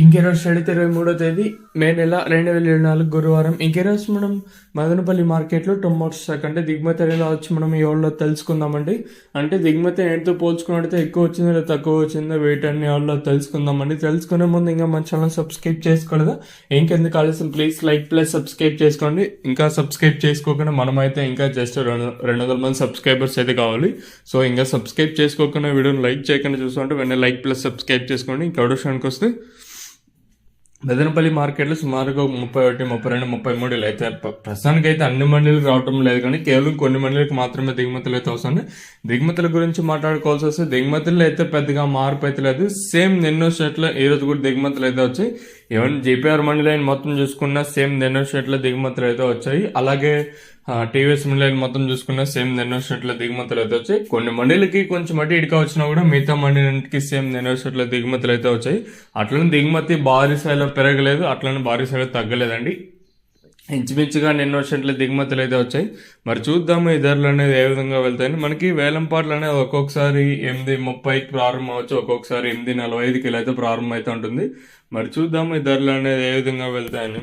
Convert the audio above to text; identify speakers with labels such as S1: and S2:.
S1: ఇంకెరోజు 23వ తేదీ మే నెల 2024 గురువారం. ఇంకెరోజు మనం మదనపల్లి మార్కెట్లో టొమాటో స్టాక్ అంటే దిగుమతి ఎలా వచ్చి మనం ఈ వాళ్ళలో తెలుసుకుందామండి. అంటే దిగుమతి ఏంటితో పోల్చుకున్నట్టయితే ఎక్కువ వచ్చిందో లేదా తక్కువ వచ్చిందో వీటన్ని వాళ్ళలో తెలుసుకుందామండి. తెలుసుకునే ముందు ఇంకా మన ఛానల్ సబ్స్క్రైబ్ చేసుకోలేదా? ఇంకెందుకు ఆలస్యం, ప్లీజ్ లైక్ ప్లస్ సబ్స్క్రైబ్ చేసుకోండి. ఇంకా సబ్స్క్రైబ్ చేసుకోకుండా మనమైతే ఇంకా జస్ట్ 200 మంది సబ్స్క్రైబర్స్ అయితే కావాలి. సో ఇంకా సబ్స్క్రైబ్ చేసుకోకుండా వీడియోని లైక్ చేయకుండా చూస్తుంటే వెంటనే లైక్ ప్లస్ సబ్స్క్రైబ్ చేసుకోండి. ఇంకా విషయానికి వస్తే మదనపల్లి మార్కెట్లో సుమారుగా 31, 32, 33 అయితే ప్రస్తుతానికి అయితే అన్ని మండీలకు రావటం లేదు, కానీ కేవలం కొన్ని మండీలకు మాత్రమే దిగుమతులు అయితే వస్తున్నాయి. దిగుమతుల గురించి మాట్లాడుకోవాల్సి వస్తే దిగుమతుల్లో అయితే పెద్దగా మార్పు అయితే లేదు. సేమ్ నిన్నో స్టేట్లో ఈ రోజు కూడా దిగుమతులు అయితే వచ్చాయి. ఈవెన్ జీపీఆర్ మండీ లైన్ మొత్తం చూసుకున్నా సేమ్ నిన్నో స్టేట్లో దిగుమతులు అయితే వచ్చాయి. అలాగే టీవీఎస్ మండీ లైన్ మొత్తం చూసుకున్నా సేమ్ నిన్నో స్టేట్లో దిగుమతులు అయితే వచ్చాయి. కొన్ని మండీలకి కొంచెం అటు ఇటుగా వచ్చినా కూడా మిగతా మండీలకి సేమ్ నిన్నో స్టేట్లో దిగుమతులు అయితే వచ్చాయి. అట్లనే దిగుమతి భారీ స్థాయిలో పెరగలేదు, అట్లనే భారీ స్థాయిలో తగ్గలేదండి. ఇంచుమించుగా నిన్నో స్టేట్లో దిగుమతులు అయితే వచ్చాయి. మరి చూద్దాము ఈ ధరలు అనేది ఏ విధంగా వెళ్తాయని. మనకి వేలంపాట్లు అనేది ఒక్కొక్కసారి 8:30కి ప్రారంభం అవచ్చు, ఒక్కొక్కసారి 8:45కి ఇలా అయితే ప్రారంభం అయితే ఉంటుంది. మరి చూద్దాము ఈ ధరలు అనేది ఏ విధంగా వెళ్తాయని.